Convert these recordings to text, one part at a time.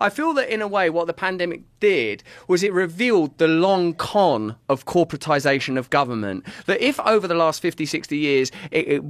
I feel that in a way what the pandemic did was it revealed the long con of corporatization of government. That if over the last 50, 60 years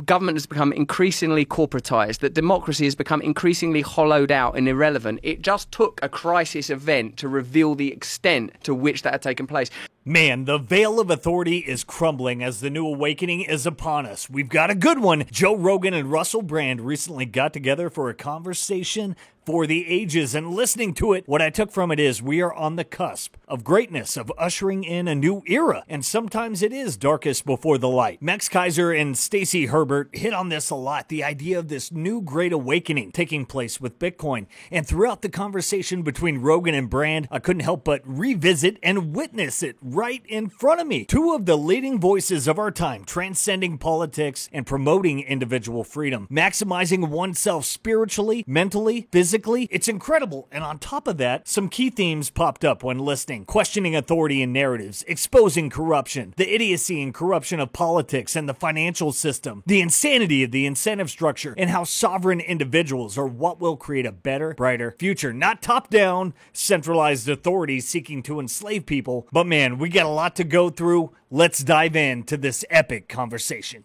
government has become increasingly corporatized, that democracy has become increasingly hollowed out and irrelevant, it just took a crisis event to reveal the extent to which that had taken place. Man, the veil of authority is crumbling as the new awakening is upon us. We've got a good one. Joe Rogan and Russell Brand recently got together for a conversation for the ages, and listening to it, what I took from it is we are on the cusp of greatness, of ushering in a new era, and sometimes it is darkest before the light. Max Kaiser and Stacey Herbert hit on this a lot, the idea of this new great awakening taking place with Bitcoin, and throughout the conversation between Rogan and Brand, I couldn't help but revisit and witness it right in front of me. Two of the leading voices of our time, transcending politics and promoting individual freedom, maximizing oneself spiritually, mentally, physically. It's incredible. And on top of that, some key themes popped up when listening. Questioning authority and narratives, exposing corruption, the idiocy and corruption of politics and the financial system, the insanity of the incentive structure, and how sovereign individuals are what will create a better, brighter future. Not top-down, centralized authorities seeking to enslave people. But man, we got a lot to go through. Let's dive into this epic conversation.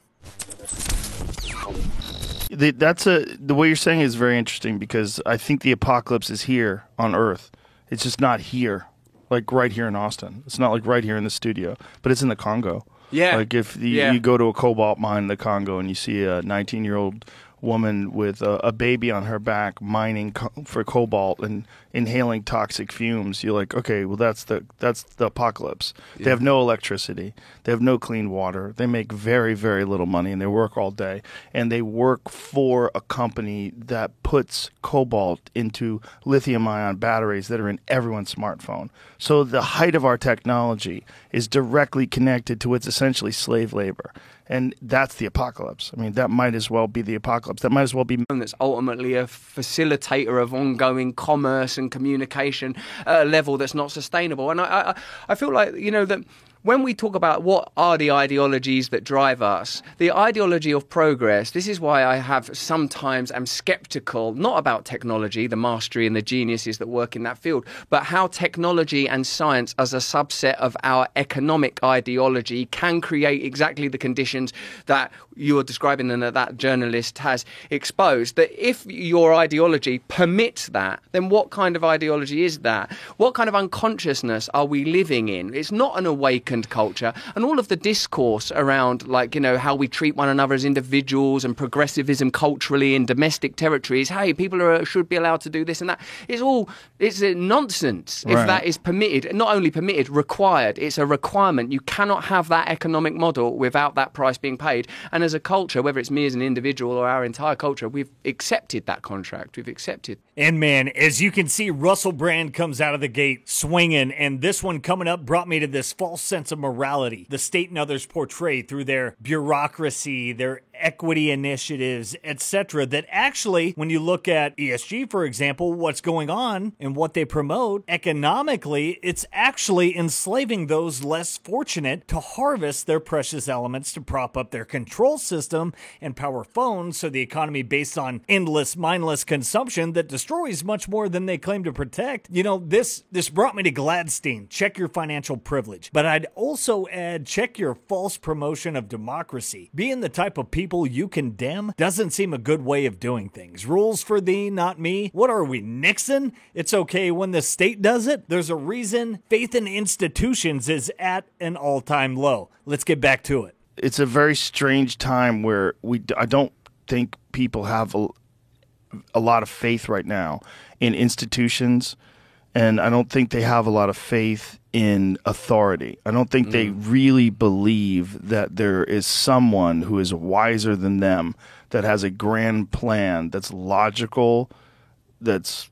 The way you're saying is very interesting, because I think the apocalypse is here on Earth. It's just not here, like right here in Austin. It's not like right here in the studio, but it's in the Congo. Yeah. Like if you go to a cobalt mine in the Congo and you see a 19-year-old woman with a baby on her back mining for cobalt and inhaling toxic fumes, you're like, okay, well that's the apocalypse. Yeah. They have no electricity, they have no clean water, they make very, very little money, and they work all day, and they work for a company that puts cobalt into lithium-ion batteries that are in everyone's smartphone. So the height of our technology is directly connected to its essentially slave labor. And that's the apocalypse. I mean, that might as well be the apocalypse. That might as well be... That's ultimately a facilitator of ongoing commerce and communication at a level that's not sustainable. And I feel like, that when we talk about what are the ideologies that drive us, the ideology of progress, this is why I have sometimes am skeptical, not about technology, the mastery and the geniuses that work in that field, but how technology and science as a subset of our economic ideology can create exactly the conditions that you're describing and that journalist has exposed. That if your ideology permits that, then what kind of ideology is that? What kind of unconsciousness are we living in? It's not an awakened culture, and all of the discourse around how we treat one another as individuals and progressivism culturally in domestic territories, hey, people should be allowed to do this and that, it's nonsense. Right. If that is permitted, not only permitted, required, it's a requirement. You cannot have that economic model without that price being paid. And as a culture, whether it's me as an individual or our entire culture, we've accepted that contract. We've accepted. And man, as you can see, Russell Brand comes out of the gate swinging, and this one coming up brought me to this false sense of morality the state and others portray through their bureaucracy, their equity initiatives, etc. That actually, when you look at ESG, for example, what's going on and what they promote economically, it's actually enslaving those less fortunate to harvest their precious elements to prop up their control system and power phones. So the economy based on endless, mindless consumption that destroys much more than they claim to protect. This brought me to Gladstein. Check your financial privilege. But I'd also add, check your false promotion of democracy. Being the type of people you condemn doesn't seem a good way of doing things. Rules for thee, not me. What are we, Nixon? It's okay when the state does it. There's a reason faith in institutions is at an all-time low. Let's get back to it. It's a very strange time where I don't think people have a lot of faith right now in institutions, and I don't think they have a lot of faith in authority. I don't think they really believe that there is someone who is wiser than them, that has a grand plan that's logical, that's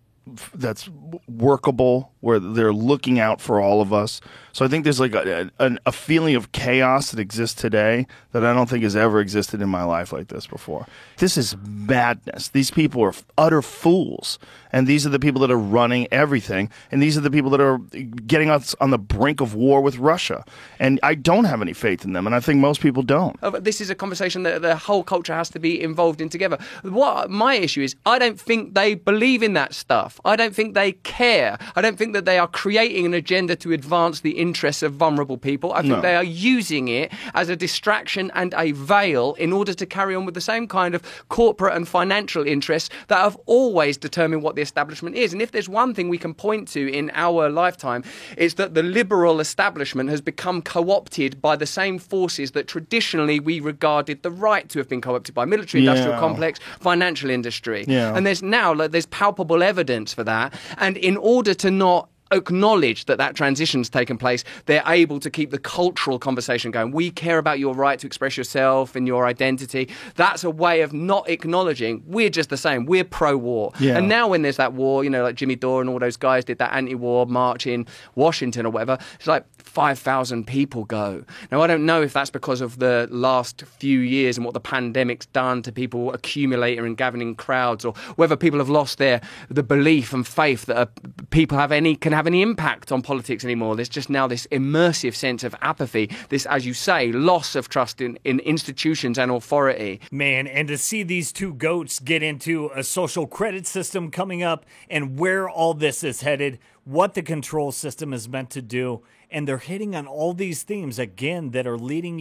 workable, where they're looking out for all of us. So I think there's like a feeling of chaos that exists today that I don't think has ever existed in my life like this before. This is madness. These people are utter fools. And these are the people that are running everything. And these are the people that are getting us on the brink of war with Russia. And I don't have any faith in them. And I think most people don't. But this is a conversation that the whole culture has to be involved in together. What my issue is, I don't think they believe in that stuff. I don't think they care. I don't think that they are creating an agenda to advance the interests of vulnerable people. I think they are using it as a distraction and a veil in order to carry on with the same kind of corporate and financial interests that have always determined what the establishment is. And if there's one thing we can point to in our lifetime, it's that the liberal establishment has become co-opted by the same forces that traditionally we regarded the right to have been co-opted by: military, industrial complex, financial industry. And there's palpable evidence for that. And in order to not acknowledge that transition's taken place, they're able to keep the cultural conversation going. We care about your right to express yourself and your identity. That's a way of not acknowledging we're just the same. We're pro-war. And now when there's that war, like Jimmy Dore and all those guys did that anti-war march in Washington or whatever, it's like 5,000 people go. Now, I don't know if that's because of the last few years and what the pandemic's done to people accumulating and gathering crowds, or whether people have lost the belief and faith that people can have any impact on politics anymore. There's just now this immersive sense of apathy, this, as you say, loss of trust in institutions and authority. Man, and to see these two goats get into a social credit system coming up and where all this is headed, what the control system is meant to do, and they're hitting on all these themes again that are leading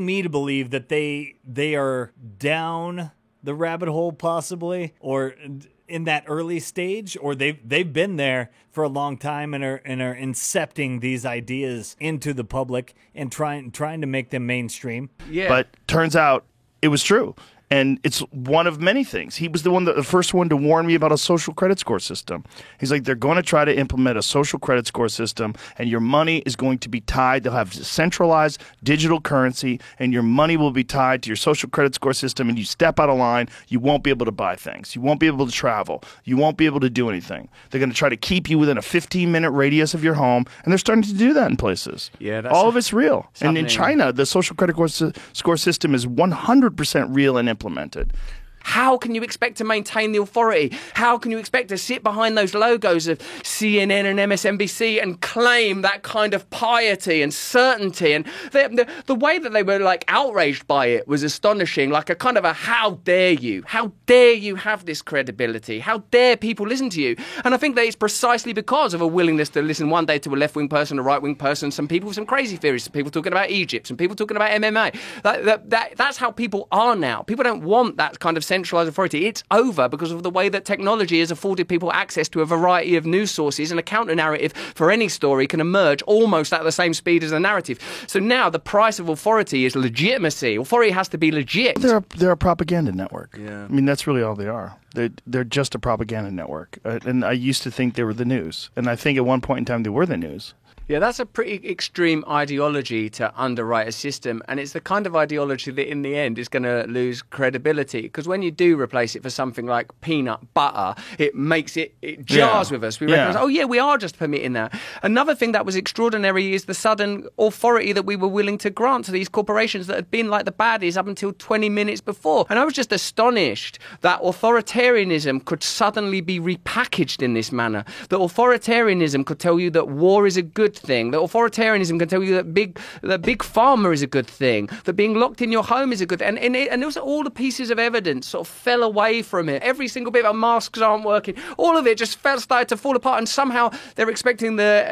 me to believe that they are down the rabbit hole possibly, or in that early stage, or they've been there for a long time and are incepting these ideas into the public and trying to make them mainstream. But turns out it was true. And it's one of many things. He was the first one to warn me about a social credit score system. He's like, they're going to try to implement a social credit score system, and your money is going to be tied. They'll have centralized digital currency, and your money will be tied to your social credit score system, and you step out of line, you won't be able to buy things. You won't be able to travel. You won't be able to do anything. They're going to try to keep you within a 15-minute radius of your home, and they're starting to do that in places. All of it's real. And in China, the social credit score system is 100% real and implemented. How can you expect to maintain the authority? How can you expect to sit behind those logos of CNN and MSNBC and claim that kind of piety and certainty? And the way that they were like outraged by it was astonishing, like a kind of a how dare you? How dare you have this credibility? How dare people listen to you? And I think that it's precisely because of a willingness to listen one day to a left-wing person, a right-wing person, some people with some crazy theories, some people talking about Egypt, some people talking about MMA. That's how people are now. People don't want that kind of centralized authority. It's over because of the way that technology has afforded people access to a variety of news sources, and a counter-narrative for any story can emerge almost at the same speed as the narrative. So now the price of authority is legitimacy. Authority has to be legit. They're a propaganda network. I mean, that's really all they are. They're just a propaganda network. And I used to think they were the news. And I think at one point in time they were the news. Yeah, that's a pretty extreme ideology to underwrite a system, and it's the kind of ideology that in the end is going to lose credibility, because when you do replace it for something like peanut butter, it jars with us. We recognize, oh yeah, we are just permitting that. Another thing that was extraordinary is the sudden authority that we were willing to grant to these corporations that had been like the baddies up until 20 minutes before. And I was just astonished that authoritarianism could suddenly be repackaged in this manner, that authoritarianism could tell you that war is a good thing, that authoritarianism can tell you that big pharma is a good thing, that being locked in your home is a good thing, and it was all the pieces of evidence sort of fell away from it. Every single bit of masks aren't working, all of it just started to fall apart, and somehow they're expecting the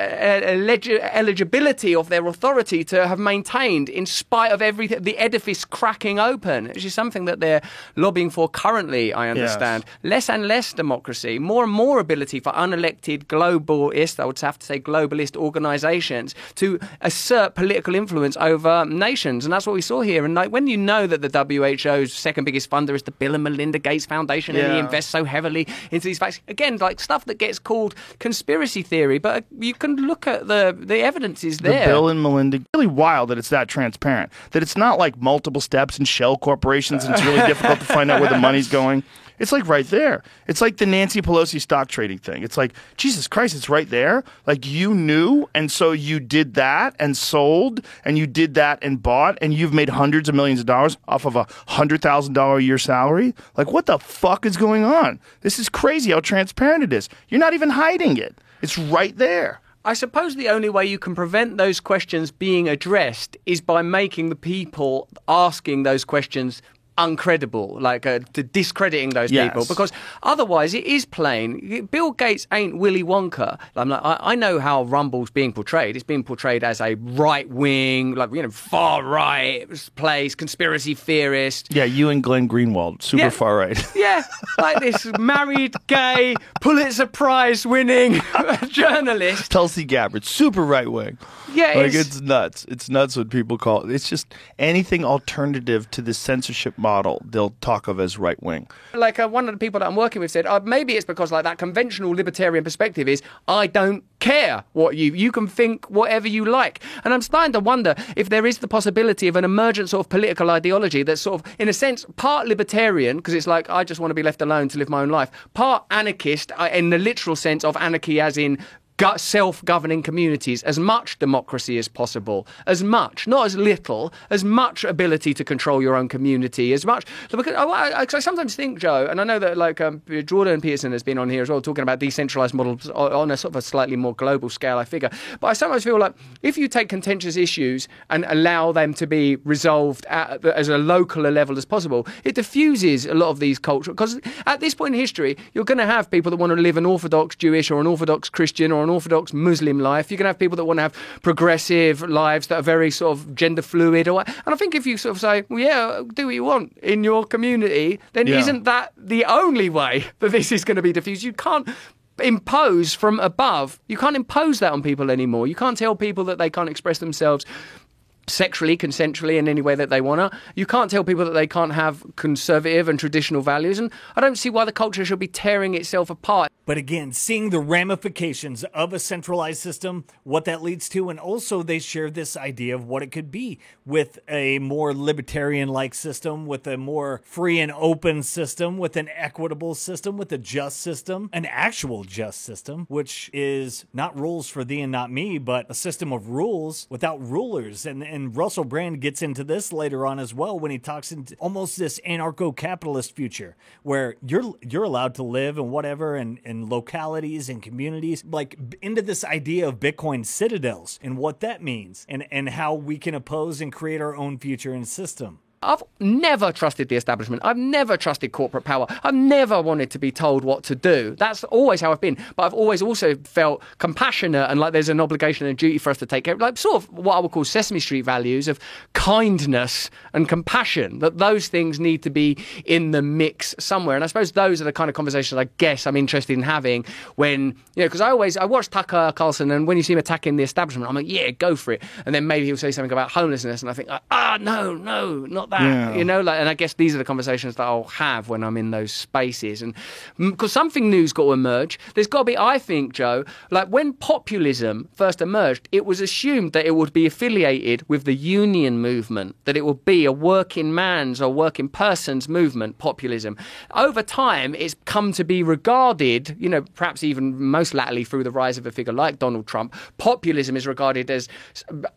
eligibility of their authority to have maintained in spite of everything, the edifice cracking open, which is something that they're lobbying for currently, I understand. Yes. Less and less democracy, more and more ability for unelected globalist, I would have to say globalist organizations to assert political influence over nations. And that's what we saw here. And like, when you know that the WHO's second biggest funder is the Bill and Melinda Gates Foundation, and he invests so heavily into these facts, again, like stuff that gets called conspiracy theory, but you can look at the evidence is there. The Bill and Melinda, really wild that it's that transparent, that it's not like multiple steps and shell corporations and it's really difficult to find out where the money's going. It's like right there. It's like the Nancy Pelosi stock trading thing. It's like, Jesus Christ, it's right there. Like you knew, and so you did that and sold, and you did that and bought, and you've made hundreds of millions of dollars off of $100,000 a year salary. Like what the fuck is going on? This is crazy how transparent it is. You're not even hiding it. It's right there. I suppose the only way you can prevent those questions being addressed is by making the people asking those questions uncredible, like discrediting those people, because otherwise it is plain. Bill Gates ain't Willy Wonka. I know how Rumble's being portrayed. It's being portrayed as a right wing, far right place, conspiracy theorist. Yeah, you and Glenn Greenwald, super far right. Yeah, like this married, gay, Pulitzer Prize winning journalist. Tulsi Gabbard, super right wing. Yeah, it's nuts. It's nuts what people call it. It's just anything alternative to the censorship model they'll talk of as right wing. Like one of the people that I'm working with said, maybe it's because like that conventional libertarian perspective is I don't care what you can think whatever you like. And I'm starting to wonder if there is the possibility of an emergent sort of political ideology that's sort of, in a sense, part libertarian, because it's like I just want to be left alone to live my own life, part anarchist in the literal sense of anarchy as in self-governing communities, as much democracy as possible, as much, not as little, as much ability to control your own community, as much. Because I sometimes think, Joe, and I know that like Jordan Peterson has been on here as well, talking about decentralized models on a sort of a slightly more global scale, I figure. But I sometimes feel like if you take contentious issues and allow them to be resolved as a local level as possible, it diffuses a lot of these cultures. Because at this point in history, you're going to have people that want to live an Orthodox Jewish or an Orthodox Christian or an Orthodox Muslim life. You're going to have people that want to have progressive lives that are very sort of gender fluid. And I think if you sort of say, well, yeah, do what you want in your community, then isn't that the only way that this is going to be diffused? You can't impose from above. You can't impose that on people anymore. You can't tell people that they can't express themselves sexually, consensually, in any way that they want to. You can't tell people that they can't have conservative and traditional values, and I don't see why the culture should be tearing itself apart. But again, seeing the ramifications of a centralized system, what that leads to, and also they share this idea of what it could be with a more libertarian-like system, with a more free and open system, with an equitable system, with a just system, an actual just system, which is not rules for thee and not me, but a system of rules without rulers. And Russell Brand gets into this later on as well when he talks into almost this anarcho-capitalist future where you're allowed to live and whatever and localities and communities, like into this idea of Bitcoin citadels and what that means and how we can oppose and create our own future and system. I've never trusted the establishment. I've never trusted corporate power. I've never wanted to be told what to do. That's always how I've been. But I've always also felt compassionate and like there's an obligation and a duty for us to take care of, like sort of what I would call Sesame Street values of kindness and compassion, that those things need to be in the mix somewhere. And I suppose those are the kind of conversations I guess I'm interested in having when, because I watch Tucker Carlson, and when you see him attacking the establishment, I'm like, yeah, go for it. And then maybe he'll say something about homelessness and I think, no, not that, and I guess these are the conversations that I'll have when I'm in those spaces. And because something new's got to emerge, there's got to be, I think, Joe, like when populism first emerged, it was assumed that it would be affiliated with the union movement, that it would be a working man's or working person's movement, populism. Over time, it's come to be regarded, perhaps even most latterly through the rise of a figure like Donald Trump, populism is regarded as,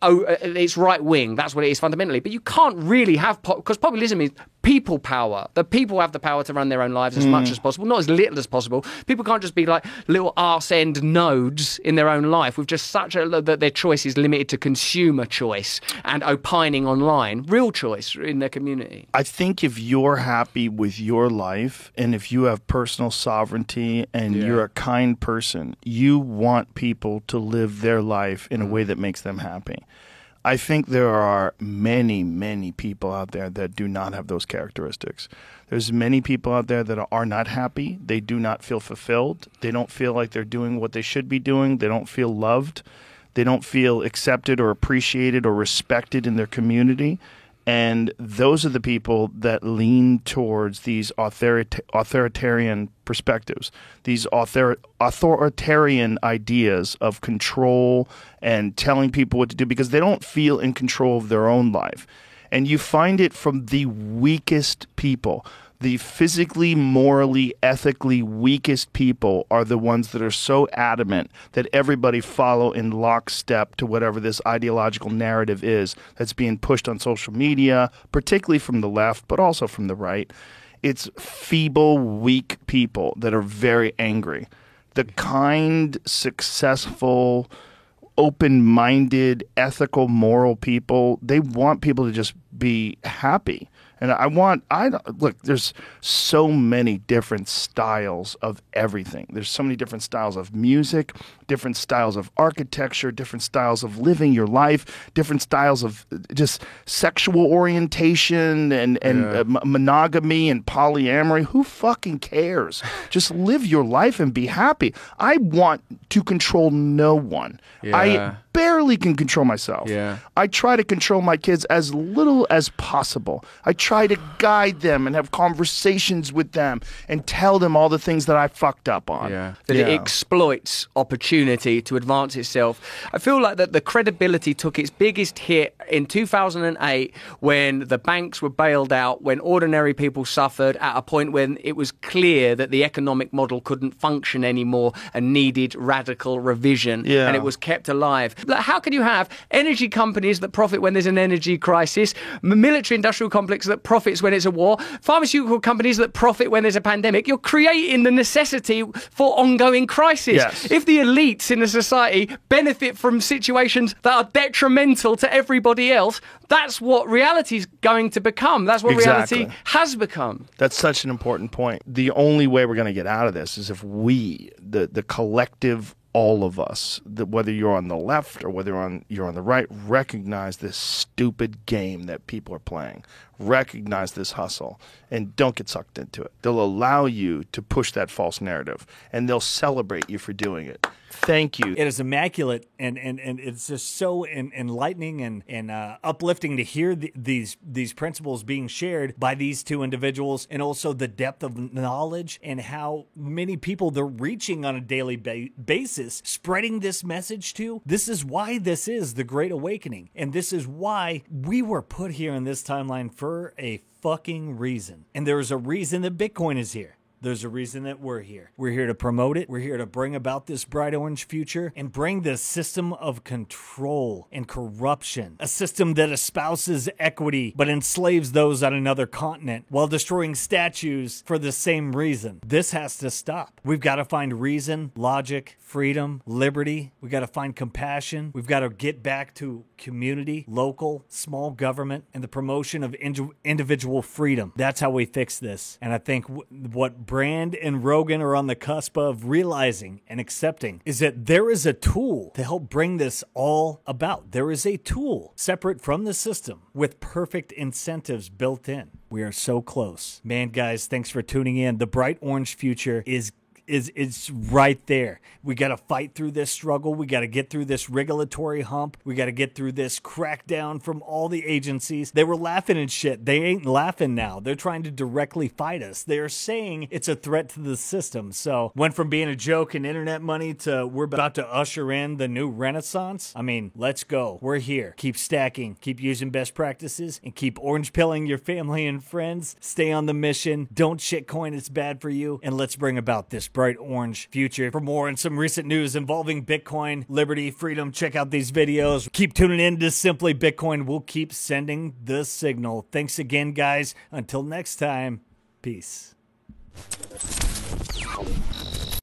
it's right wing. That's what it is fundamentally. But you can't really have because populism is people power. The people have the power to run their own lives as much as possible, not as little as possible. People can't just be like little arse end nodes in their own life with just that their choice is limited to consumer choice and opining online. Real choice in their community. I think if you're happy with your life and if you have personal sovereignty and you're a kind person, you want people to live their life in a way that makes them happy. I think there are many, many people out there that do not have those characteristics. There's many people out there that are not happy. They do not feel fulfilled. They don't feel like they're doing what they should be doing. They don't feel loved. They don't feel accepted or appreciated or respected in their community. And those are the people that lean towards these authoritarian perspectives, these authoritarian ideas of control and telling people what to do because they don't feel in control of their own life. And you find it from the weakest people, the physically, morally, ethically weakest people are the ones that are so adamant that everybody follow in lockstep to whatever this ideological narrative is that's being pushed on social media, particularly from the left, but also from the right. It's feeble, weak people that are very angry. The kind, successful, open-minded, ethical, moral people, they want people to just be happy. And look, there's so many different styles of everything. There's so many different styles of music, different styles of architecture, different styles of living your life, different styles of just sexual orientation and monogamy and polyamory. Who fucking cares? Just live your life and be happy. I want to control no one. Yeah. I barely can control myself. Yeah. I try to control my kids as little as possible. I try to guide them and have conversations with them and tell them all the things that I fucked up on. That it exploits opportunity to advance itself. I feel like that the credibility took its biggest hit in 2008 when the banks were bailed out, when ordinary people suffered, at a point when it was clear that the economic model couldn't function anymore and needed radical revision. Yeah. And it was kept alive. Like, how can you have energy companies that profit when there's an energy crisis, military-industrial complex that profits when it's a war, pharmaceutical companies that profit when there's a pandemic? You're creating the necessity for ongoing crisis. Yes. If the elites in a society benefit from situations that are detrimental to everybody else, that's what reality's going to become. That's what reality has become. That's such an important point. The only way we're going to get out of this is if we, the collective, all of us, whether you're on the left or whether you're on the right, recognize this stupid game that people are playing. Recognize this hustle and don't get sucked into it. They'll allow you to push that false narrative and they'll celebrate you for doing it. Thank you. It is immaculate, and it's just so enlightening and uplifting to hear these principles being shared by these two individuals, and also the depth of knowledge and how many people they're reaching on a daily basis, spreading this message to. This is why this is the Great Awakening, and this is why we were put here in this timeline for a fucking reason. And there is a reason that Bitcoin is here. There's a reason that we're here. We're here to promote it. We're here to bring about this bright orange future and bring this system of control and corruption. A system that espouses equity but enslaves those on another continent while destroying statues for the same reason. This has to stop. We've got to find reason, logic, freedom, liberty. We've got to find compassion. We've got to get back to community, local, small government, and the promotion of individual freedom. That's how we fix this. And I think what Brand and Rogan are on the cusp of realizing and accepting is that there is a tool to help bring this all about. There is a tool separate from the system with perfect incentives built in. We are so close. Man, guys, thanks for tuning in. The bright orange future is right there. We got to fight through this struggle. We got to get through this regulatory hump. We got to get through this crackdown from all the agencies. They were laughing and shit. They ain't laughing now. They're trying to directly fight us. They're saying it's a threat to the system. So went from being a joke and internet money to we're about to usher in the new renaissance. I mean, let's go. We're here. Keep stacking. Keep using best practices and keep orange pilling your family and friends. Stay on the mission. Don't shitcoin. It's bad for you. And let's bring about this bright orange future. For more and some recent news involving Bitcoin, liberty, freedom, check out these videos. Keep tuning in to Simply Bitcoin. We'll keep sending the signal. Thanks again, guys. Until next time, peace.